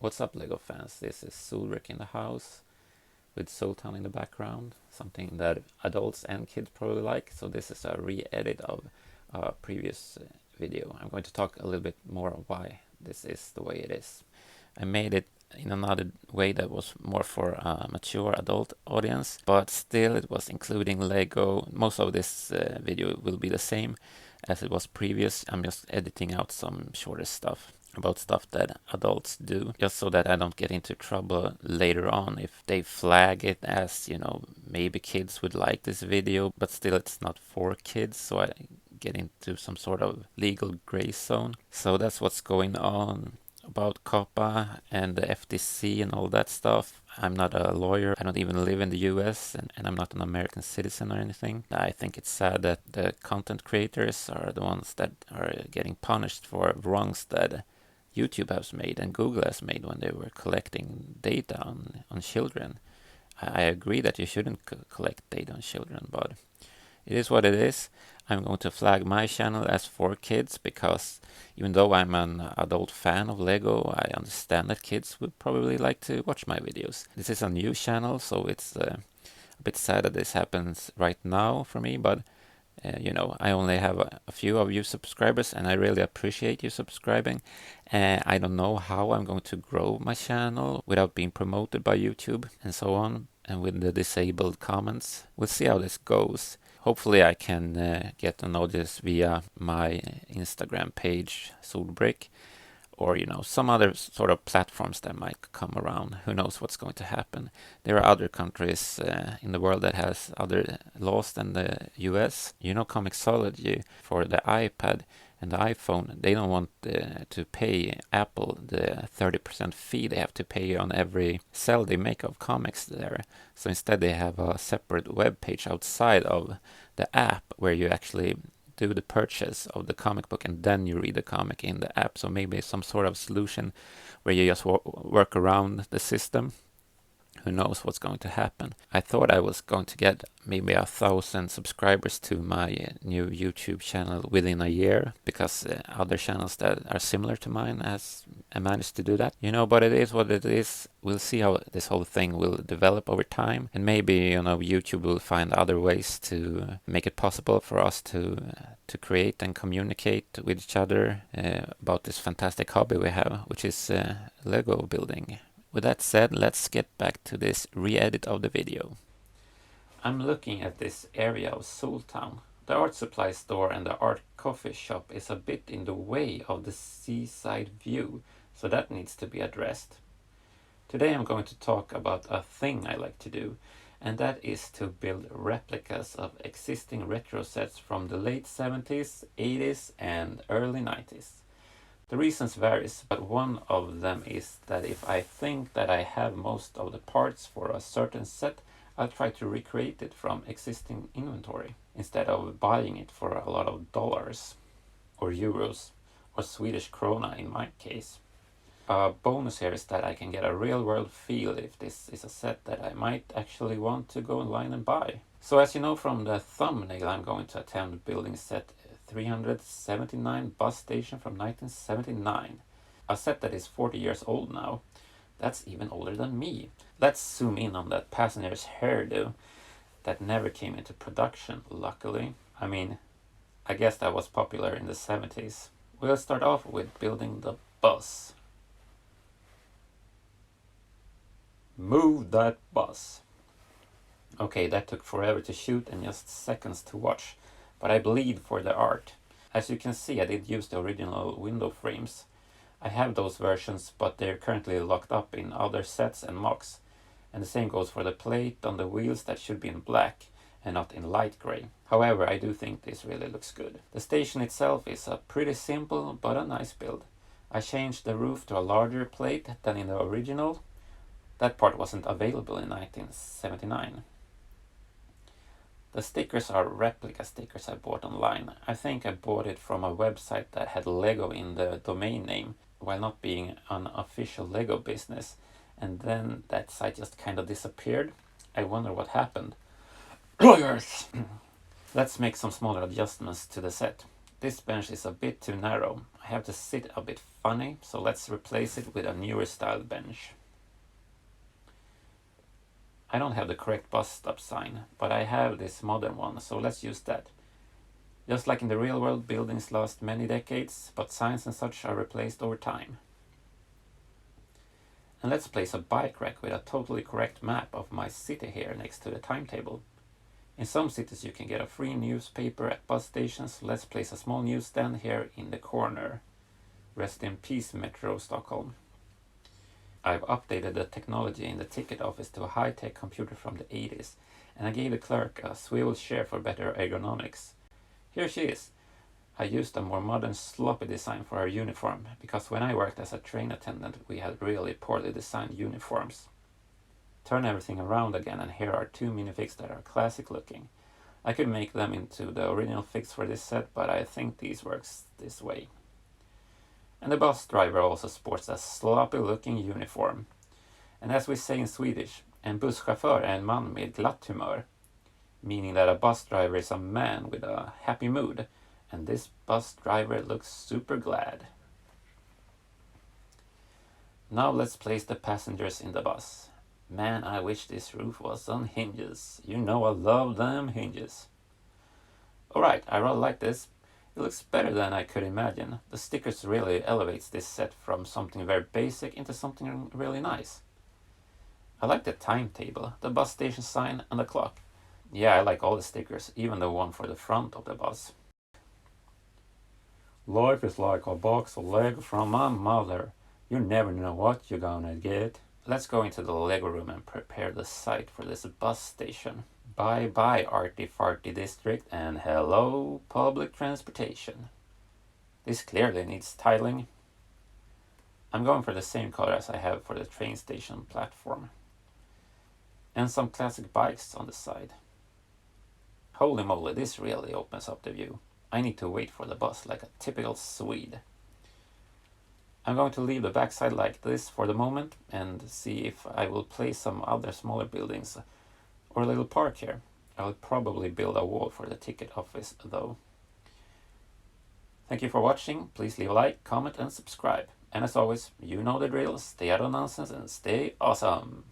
What's up, Lego fans? This is Sulrik in the house with Sultan in the background, something that adults and kids probably like. So this is a re-edit of a previous video. I'm going to talk a little bit more of why this is the way it is. I made it in another way that was more for a mature adult audience, but still it was including Lego. Most of this video will be the same as it was previous. I'm just editing out some shorter stuff about stuff that adults do, just so that I don't get into trouble later on if they flag it as, maybe kids would like this video, but still it's not for kids, so I get into some sort of legal gray zone. So that's what's going on about Coppa and the FTC and all that stuff. I'm not a lawyer. I don't even live in the US, and I'm not an American citizen or anything. I think it's sad that the content creators are the ones that are getting punished for wrongs that YouTube has made and Google has made when they were collecting data on children. I agree that you shouldn't collect data on children, but it is what it is. I'm going to flag my channel as for kids because even though I'm an adult fan of Lego, I understand that kids would probably like to watch my videos. This is a new channel, so it's a bit sad that this happens right now for me, but I only have a few of you subscribers, and I really appreciate you subscribing. I don't know how I'm going to grow my channel without being promoted by YouTube and so on, and with the disabled comments. We'll see how this goes. Hopefully I can get a notice via my Instagram page, Solbrick, or some other sort of platforms that might come around. Who knows what's going to happen? There are other countries in the world that has other laws than the US. Comixology for the iPad and the iPhone, they don't want to pay Apple the 30% fee they have to pay on every sell they make of comics there. So instead they have a separate web page outside of the app where you actually do the purchase of the comic book and then you read the comic in the app. So maybe some sort of solution where you just work around the system. Who knows what's going to happen? I thought I was going to get maybe 1,000 subscribers to my new YouTube channel within a year, because other channels that are similar to mine has managed to do that. But it is what it is. We'll see how this whole thing will develop over time, and maybe YouTube will find other ways to make it possible for us to create and communicate with each other about this fantastic hobby we have, which is Lego building. With that said, let's get back to this re-edit of the video. I'm looking at this area of Sultan. The art supply store and the art coffee shop is a bit in the way of the seaside view, so that needs to be addressed. Today I'm going to talk about a thing I like to do, and that is to build replicas of existing retro sets from the late 70s, 80s and early 90s. The reasons varies, but one of them is that if I think that I have most of the parts for a certain set, I'll try to recreate it from existing inventory, instead of buying it for a lot of dollars, or euros, or Swedish krona in my case. A bonus here is that I can get a real-world feel if this is a set that I might actually want to go online and buy. So as you know from the thumbnail, I'm going to attempt building set 379 bus station from 1979. A set that is 40 years old now. That's even older than me. Let's zoom in on that passenger's hairdo that never came into production, luckily. I guess that was popular in the 70s. We'll start off with building the bus. Move that bus. Okay, that took forever to shoot and just seconds to watch, but I bleed for the art. As you can see, I did use the original window frames. I have those versions, but they're currently locked up in other sets and mocks. And the same goes for the plate on the wheels that should be in black and not in light gray. However, I do think this really looks good. The station itself is a pretty simple but a nice build. I changed the roof to a larger plate than in the original. That part wasn't available in 1979. The stickers are replica stickers I bought online. I think I bought it from a website that had Lego in the domain name, while not being an official Lego business. And then that site just kind of disappeared. I wonder what happened. Lawyers! Let's make some smaller adjustments to the set. This bench is a bit too narrow. I have to sit a bit funny, so let's replace it with a newer style bench. I don't have the correct bus stop sign, but I have this modern one, so let's use that. Just like in the real world, buildings last many decades, but signs and such are replaced over time. And let's place a bike rack with a totally correct map of my city here next to the timetable. In some cities you can get a free newspaper at bus stations, so let's place a small newsstand here in the corner. Rest in peace, Metro Stockholm. I've updated the technology in the ticket office to a high-tech computer from the 80s, and I gave the clerk a swivel chair for better ergonomics. Here she is. I used a more modern sloppy design for her uniform, because when I worked as a train attendant we had really poorly designed uniforms. Turn everything around again, and here are two minifigs that are classic looking. I could make them into the original figs for this set, but I think these works this way. And the bus driver also sports a sloppy looking uniform. And as we say in Swedish, en busschaufför är en man med glatt humör, meaning that a bus driver is a man with a happy mood, and this bus driver looks super glad. Now let's place the passengers in the bus. Man, I wish this roof was on hinges. You know I love them hinges. Alright, I rather like this. It looks better than I could imagine. The stickers really elevates this set from something very basic into something really nice. I like the timetable, the bus station sign, and the clock. Yeah, I like all the stickers, even the one for the front of the bus. Life is like a box of Lego from my mother. You never know what you're gonna get. Let's go into the Lego room and prepare the site for this bus station. Bye bye arty farty district, and hello public transportation. This clearly needs tiling. I'm going for the same color as I have for the train station platform. And some classic bikes on the side. Holy moly, this really opens up the view. I need to wait for the bus like a typical Swede. I'm going to leave the backside like this for the moment and see if I will place some other smaller buildings or a little park here. I will probably build a wall for the ticket office though. Thank you for watching. Please leave a like, comment and subscribe. And as always, you know the drill. Stay out of nonsense and stay awesome.